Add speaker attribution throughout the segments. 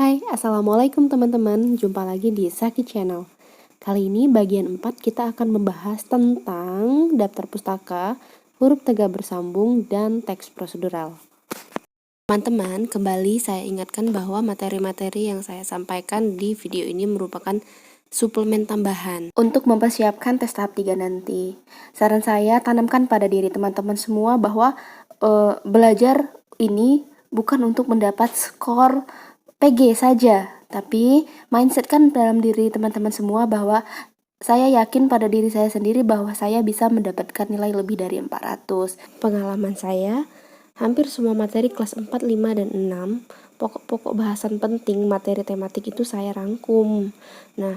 Speaker 1: Hai, Assalamualaikum teman-teman. Jumpa lagi di Saki Channel. Kali ini bagian 4 kita akan membahas tentang daftar pustaka, huruf tegak bersambung, dan teks prosedural. Teman-teman, kembali saya ingatkan bahwa materi-materi yang saya sampaikan di video ini merupakan suplemen tambahan untuk mempersiapkan tes tahap 3 nanti. Saran saya, tanamkan pada diri teman-teman semua bahwa belajar ini bukan untuk mendapat skor PG saja, tapi mindset kan dalam diri teman-teman semua bahwa saya yakin pada diri saya sendiri bahwa saya bisa mendapatkan nilai lebih dari 400. Pengalaman saya, hampir semua materi kelas 4, 5, dan 6, pokok-pokok bahasan penting materi tematik itu saya rangkum. Nah,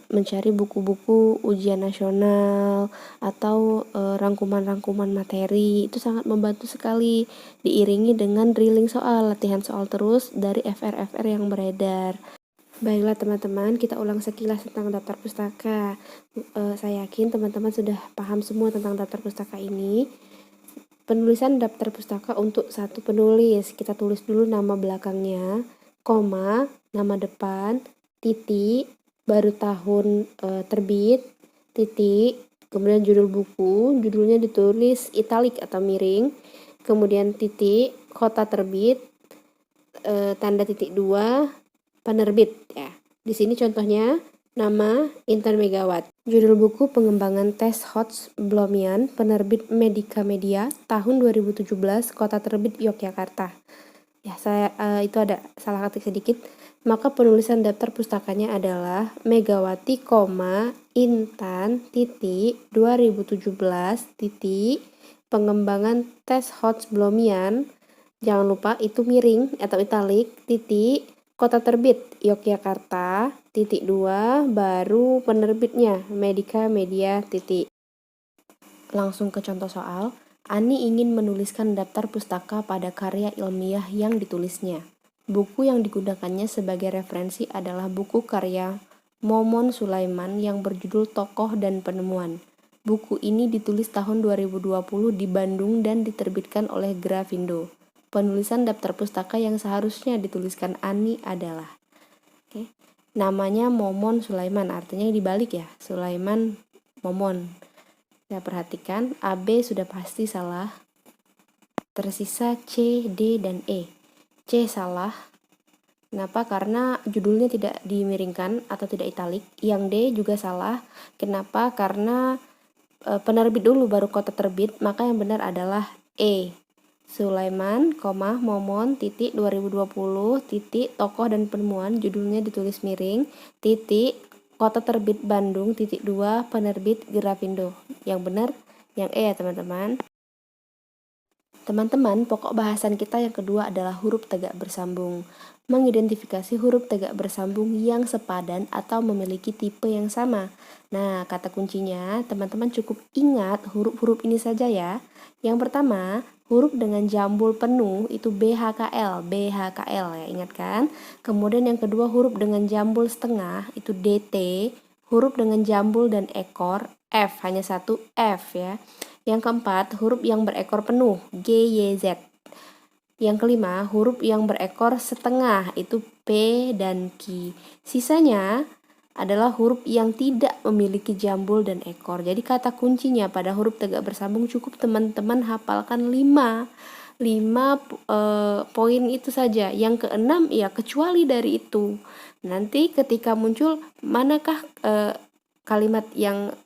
Speaker 1: mencari buku-buku ujian nasional atau rangkuman-rangkuman materi itu sangat membantu sekali, diiringi dengan drilling soal, latihan soal terus dari FR-FR yang beredar. Baiklah teman-teman, kita ulang sekilas tentang daftar pustaka. Saya yakin teman-teman sudah paham semua tentang daftar pustaka ini. Penulisan daftar pustaka untuk satu penulis, kita tulis dulu nama belakangnya, koma, nama depan, titik, baru tahun terbit, titik, kemudian judul buku, judulnya ditulis italik atau miring, kemudian titik, kota terbit, tanda titik 2, penerbit ya. Di sini contohnya nama Intan Megawatt. Judul buku pengembangan tes Hots Blomian, penerbit Medika Media, tahun 2017, kota terbit Yogyakarta. Ya, saya itu ada salah ketik sedikit. Maka penulisan daftar pustakanya adalah Megawati, Intan, titik, 2017, titik, pengembangan tes Hots Blomian. Jangan lupa itu miring atau italik, titik, kota terbit Yogyakarta, titik 2, baru penerbitnya Medika Media, titik. Langsung ke contoh soal. Ani ingin menuliskan daftar pustaka pada karya ilmiah yang ditulisnya. Buku yang digunakannya sebagai referensi adalah buku karya Momon Sulaiman yang berjudul Tokoh dan Penemuan. Buku ini ditulis tahun 2020 di Bandung dan diterbitkan oleh Grafindo. Penulisan daftar pustaka yang seharusnya dituliskan Ani adalah namanya Momon Sulaiman, artinya dibalik ya, Sulaiman Momon. Kita perhatikan, AB sudah pasti salah, tersisa C, D, dan E. C salah. Kenapa? Karena judulnya tidak dimiringkan atau tidak italik. Yang D juga salah. Kenapa? Karena penerbit dulu baru kota terbit, maka yang benar adalah E. Sulaiman, Momon, titik, 2020, titik, tokoh dan penemuan, judulnya ditulis miring, titik, kota terbit Bandung, titik 2, penerbit Grafindo. Yang benar yang E ya teman-teman. Teman-teman, pokok bahasan kita yang kedua adalah huruf tegak bersambung. Mengidentifikasi huruf tegak bersambung yang sepadan atau memiliki tipe yang sama. Nah, kata kuncinya, teman-teman cukup ingat huruf-huruf ini saja ya. Yang pertama, huruf dengan jambul penuh itu BHKL ya, ingat kan? Kemudian yang kedua, huruf dengan jambul setengah itu DT, huruf dengan jambul dan ekor F, hanya satu F ya. Yang keempat, huruf yang berekor penuh, G, Y, Z. Yang kelima, huruf yang berekor setengah, itu P dan Q. Sisanya adalah huruf yang tidak memiliki jambul dan ekor. Jadi kata kuncinya pada huruf tegak bersambung cukup teman-teman hafalkan 5 poin itu saja. Yang keenam ya kecuali dari itu. Nanti ketika muncul manakah kalimat yang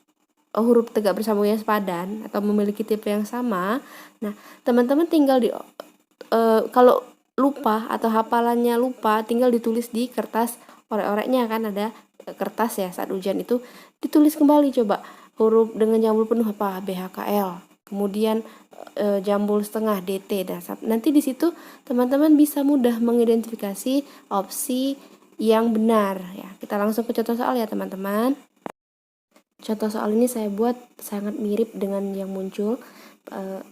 Speaker 1: huruf tegak bersambungnya sepadan atau memiliki tipe yang sama. Nah, teman-teman tinggal kalau lupa atau hafalannya lupa, tinggal ditulis di kertas orek-oreknya, kan ada kertas ya saat ujian itu, ditulis kembali coba huruf dengan jambul penuh apa BHKL, kemudian jambul setengah DT, dan nanti di situ teman-teman bisa mudah mengidentifikasi opsi yang benar ya. Kita langsung ke contoh soal ya teman-teman. Contoh soal ini saya buat sangat mirip dengan yang muncul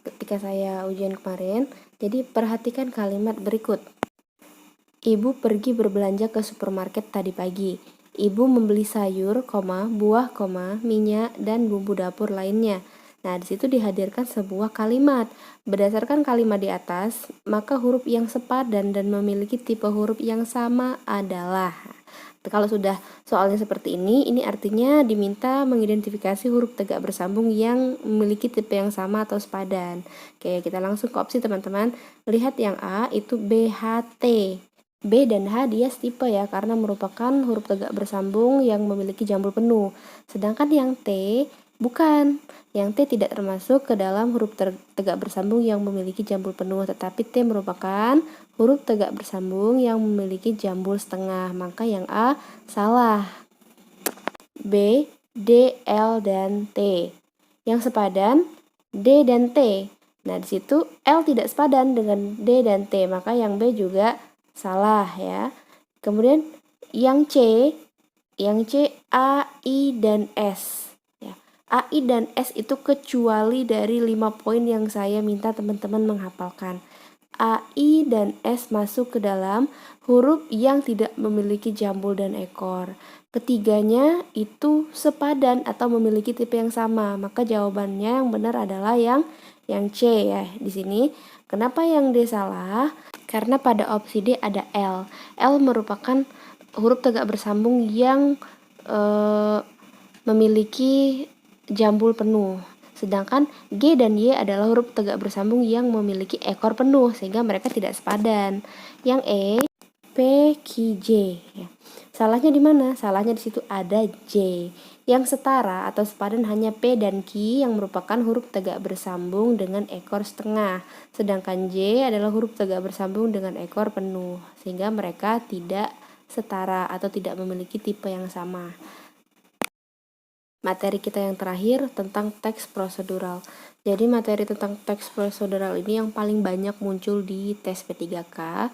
Speaker 1: ketika saya ujian kemarin. Jadi perhatikan kalimat berikut. Ibu pergi berbelanja ke supermarket tadi pagi. Ibu membeli sayur, buah, minyak, dan bumbu dapur lainnya. Nah, di situ dihadirkan sebuah kalimat. Berdasarkan kalimat di atas, maka huruf yang sepadan dan memiliki tipe huruf yang sama adalah. Kalau sudah soalnya seperti ini artinya diminta mengidentifikasi huruf tegak bersambung yang memiliki tipe yang sama atau sepadan. Oke, kita langsung ke opsi teman-teman. Lihat yang A itu BHT. B dan H dia tipe ya, karena merupakan huruf tegak bersambung yang memiliki jambul penuh. Sedangkan yang T bukan. Yang T tidak termasuk ke dalam huruf tegak bersambung yang memiliki jambul penuh, tetapi T merupakan huruf tegak bersambung yang memiliki jambul setengah. Maka yang A salah. B, D, L, dan T. Yang sepadan D dan T. Nah, di situ L tidak sepadan dengan D dan T, maka yang B juga salah ya. Kemudian yang C A, I, dan S. A, I, dan S itu kecuali dari 5 poin yang saya minta teman-teman menghafalkan. A, I, dan S masuk ke dalam huruf yang tidak memiliki jambul dan ekor. Ketiganya itu sepadan atau memiliki tipe yang sama. Maka jawabannya yang benar adalah yang C ya. Di sini kenapa yang D salah? Karena pada opsi D ada L. L merupakan huruf tegak bersambung yang memiliki jambul penuh. Sedangkan G dan Y adalah huruf tegak bersambung yang memiliki ekor penuh, sehingga mereka tidak sepadan. Yang E, P, Q, J. Ya. Salahnya di mana? Salahnya di situ ada J. Yang setara atau sepadan hanya P dan Q yang merupakan huruf tegak bersambung dengan ekor setengah. Sedangkan J adalah huruf tegak bersambung dengan ekor penuh, sehingga mereka tidak setara atau tidak memiliki tipe yang sama. Materi kita yang terakhir tentang teks prosedural. Jadi materi tentang teks prosedural ini yang paling banyak muncul di tes P3K.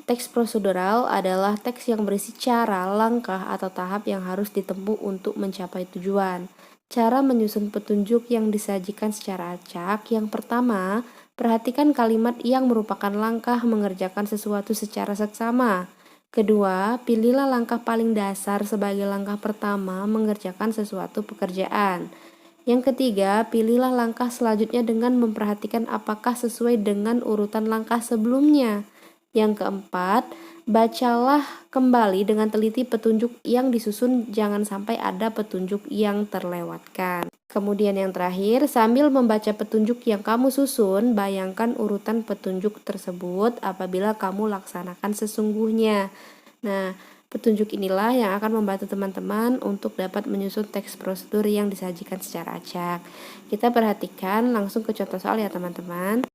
Speaker 1: Teks prosedural adalah teks yang berisi cara, langkah, atau tahap yang harus ditempuh untuk mencapai tujuan. Cara menyusun petunjuk yang disajikan secara acak. Yang pertama, perhatikan kalimat yang merupakan langkah mengerjakan sesuatu secara seksama. Kedua, pilihlah langkah paling dasar sebagai langkah pertama mengerjakan sesuatu pekerjaan. Yang ketiga, pilihlah langkah selanjutnya dengan memperhatikan apakah sesuai dengan urutan langkah sebelumnya. Yang keempat, bacalah kembali dengan teliti petunjuk yang disusun, jangan sampai ada petunjuk yang terlewatkan. Kemudian yang terakhir, sambil membaca petunjuk yang kamu susun, bayangkan urutan petunjuk tersebut apabila kamu laksanakan sesungguhnya. Nah, petunjuk inilah yang akan membantu teman-teman untuk dapat menyusun teks prosedur yang disajikan secara acak. Kita perhatikan langsung ke contoh soal ya teman-teman.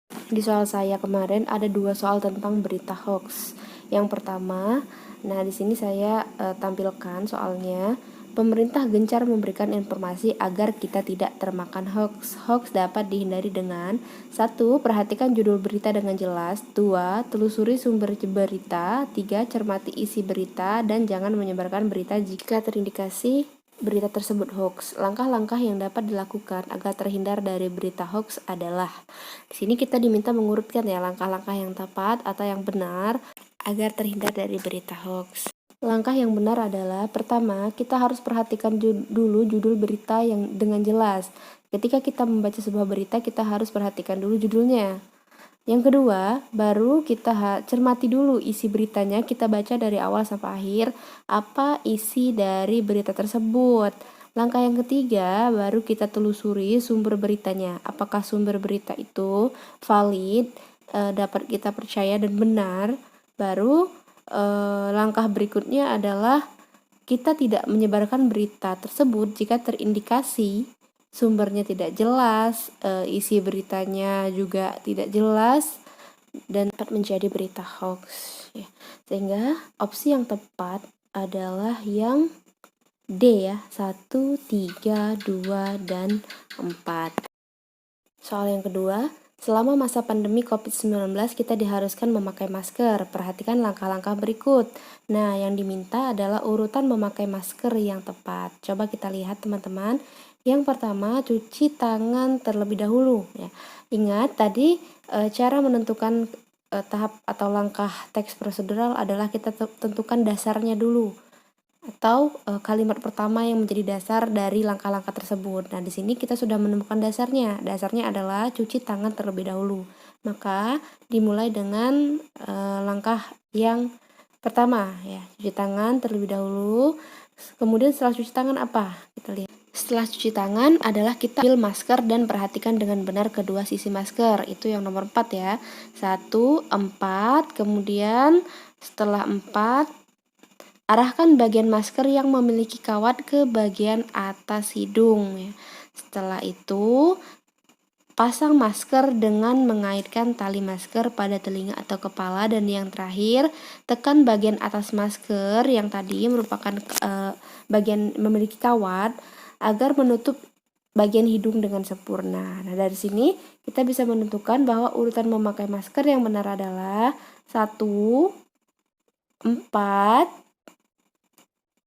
Speaker 1: Di soal saya kemarin ada 2 soal tentang berita hoax. Yang pertama, nah di sini saya tampilkan soalnya. Pemerintah gencar memberikan informasi agar kita tidak termakan hoax. Hoax dapat dihindari dengan 1. Perhatikan judul berita dengan jelas. 2. Telusuri sumber berita. 3. Cermati isi berita dan jangan menyebarkan berita jika terindikasi berita tersebut hoax. Langkah-langkah yang dapat dilakukan agar terhindar dari berita hoax adalah, di sini kita diminta mengurutkan ya langkah-langkah yang tepat atau yang benar agar terhindar dari berita hoax. Langkah yang benar adalah, pertama, kita harus perhatikan dulu judul berita yang dengan jelas. Ketika kita membaca sebuah berita, kita harus perhatikan dulu judulnya. Yang kedua, baru kita cermati dulu isi beritanya, kita baca dari awal sampai akhir, apa isi dari berita tersebut. Langkah yang ketiga, baru kita telusuri sumber beritanya. Apakah sumber berita itu valid, dapat kita percaya dan benar. Baru langkah berikutnya adalah kita tidak menyebarkan berita tersebut jika terindikasi sumbernya tidak jelas, isi beritanya juga tidak jelas, dan dapat menjadi berita hoax. Ya. Sehingga opsi yang tepat adalah yang D ya, 1, 3, 2, dan 4. Soal yang kedua, selama masa pandemi COVID-19 kita diharuskan memakai masker. Perhatikan langkah-langkah berikut. Nah, yang diminta adalah urutan memakai masker yang tepat. Coba kita lihat teman-teman. Yang pertama, cuci tangan terlebih dahulu ya. Ingat tadi cara menentukan tahap atau langkah teks prosedural adalah kita tentukan dasarnya dulu. atau kalimat pertama yang menjadi dasar dari langkah-langkah tersebut. Nah, di sini kita sudah menemukan dasarnya. Dasarnya adalah cuci tangan terlebih dahulu. Maka dimulai dengan langkah yang pertama ya, cuci tangan terlebih dahulu. Kemudian setelah cuci tangan apa? Kita lihat. Setelah cuci tangan adalah kita ambil masker dan perhatikan dengan benar kedua sisi masker. Itu yang nomor 4 ya. 1, 4, kemudian setelah 4, arahkan bagian masker yang memiliki kawat ke bagian atas hidung ya. Setelah itu, pasang masker dengan mengaitkan tali masker pada telinga atau kepala, dan yang terakhir, tekan bagian atas masker yang tadi merupakan bagian memiliki kawat agar menutup bagian hidung dengan sempurna. Nah, dari sini kita bisa menentukan bahwa urutan memakai masker yang benar adalah 1, 4,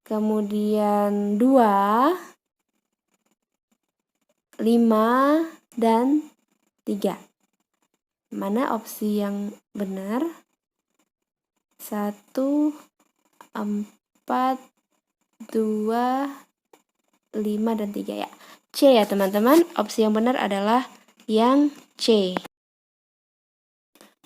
Speaker 1: kemudian 2, 5, dan 3. Mana opsi yang benar? 1, 4, 2, 5, dan 3 ya. C ya teman-teman, opsi yang benar adalah yang C.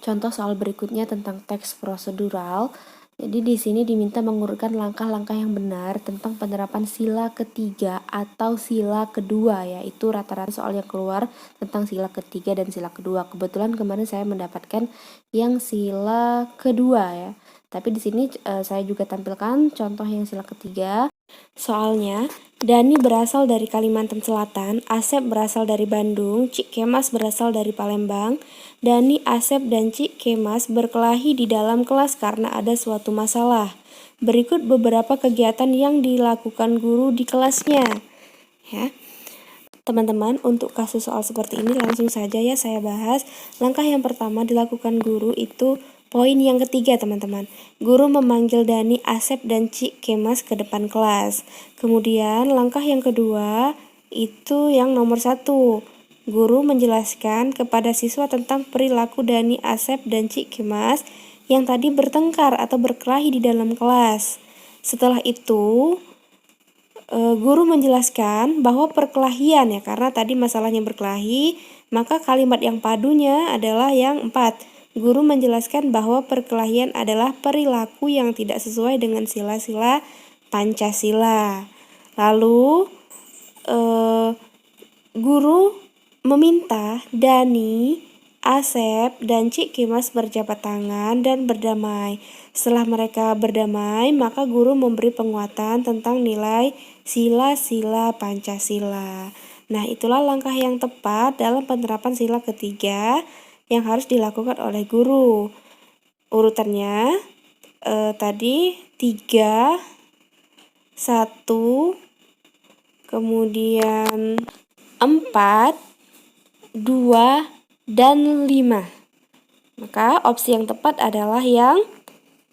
Speaker 1: Contoh soal berikutnya tentang teks prosedural. Jadi di sini diminta mengurutkan langkah-langkah yang benar tentang penerapan sila ketiga atau sila kedua, yaitu rata-rata soal yang keluar tentang sila ketiga dan sila kedua. Kebetulan kemarin saya mendapatkan yang sila kedua ya. Tapi di sini saya juga tampilkan contoh yang sila ketiga. Soalnya, Dani berasal dari Kalimantan Selatan, Asep berasal dari Bandung, Cik Kemas berasal dari Palembang. Dani, Asep, dan Cik Kemas berkelahi di dalam kelas karena ada suatu masalah. Berikut beberapa kegiatan yang dilakukan guru di kelasnya. Ya. Teman-teman, untuk kasus soal seperti ini langsung saja ya saya bahas. Langkah yang pertama dilakukan guru itu poin yang ketiga teman-teman. Guru memanggil Dani, Asep, dan Cik Kemas ke depan kelas. Kemudian langkah yang kedua itu yang nomor 1. Guru menjelaskan kepada siswa tentang perilaku Dani, Asep, dan Cik Kemas yang tadi bertengkar atau berkelahi di dalam kelas. Setelah itu guru menjelaskan bahwa perkelahian ya, karena tadi masalahnya berkelahi, maka kalimat yang padunya adalah yang 4. Guru menjelaskan bahwa perkelahian adalah perilaku yang tidak sesuai dengan sila-sila Pancasila. Lalu guru meminta Dani, Asep, dan Cik Kemas berjabat tangan dan berdamai. Setelah mereka berdamai, maka guru memberi penguatan tentang nilai sila-sila Pancasila. Nah, itulah langkah yang tepat dalam penerapan sila ketiga yang harus dilakukan oleh guru. Urutannya tadi 3, 1, kemudian 4, 2, dan 5. Maka opsi yang tepat adalah yang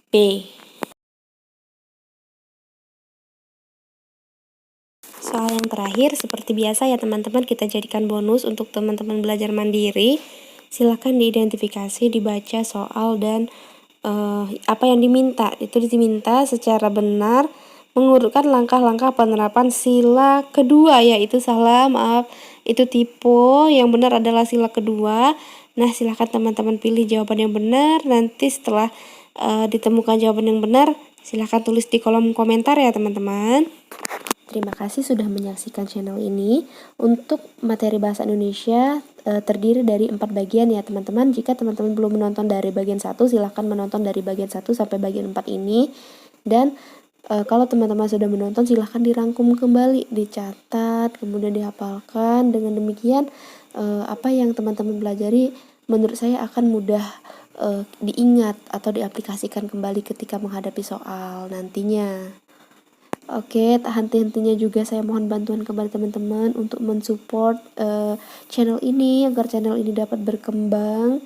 Speaker 1: B. Soal yang terakhir, seperti biasa ya teman-teman, kita jadikan bonus untuk teman-teman belajar mandiri. Silakan diidentifikasi, dibaca soal dan apa yang diminta. Itu diminta secara benar mengurutkan langkah-langkah penerapan sila kedua, yaitu salah, maaf, itu tipe, yang benar adalah sila kedua. Nah, silakan teman-teman pilih jawaban yang benar. Nanti setelah ditemukan jawaban yang benar, silakan tulis di kolom komentar ya teman-teman. Terima kasih sudah menyaksikan channel ini. Untuk materi bahasa Indonesia terdiri dari 4 bagian ya teman-teman. Jika teman-teman belum menonton dari bagian 1, silahkan menonton dari bagian 1 sampai bagian 4 ini. Dan kalau teman-teman sudah menonton, silahkan dirangkum kembali, dicatat, kemudian dihafalkan. Dengan demikian apa yang teman-teman pelajari menurut saya akan mudah diingat atau diaplikasikan kembali ketika menghadapi soal nantinya. Oke, tak henti-hentinya juga saya mohon bantuan kepada teman-teman untuk mensupport channel ini agar channel ini dapat berkembang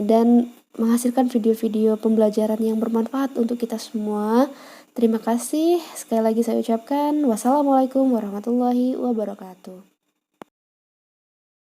Speaker 1: dan menghasilkan video-video pembelajaran yang bermanfaat untuk kita semua. Terima kasih. Sekali lagi saya ucapkan wassalamualaikum warahmatullahi wabarakatuh.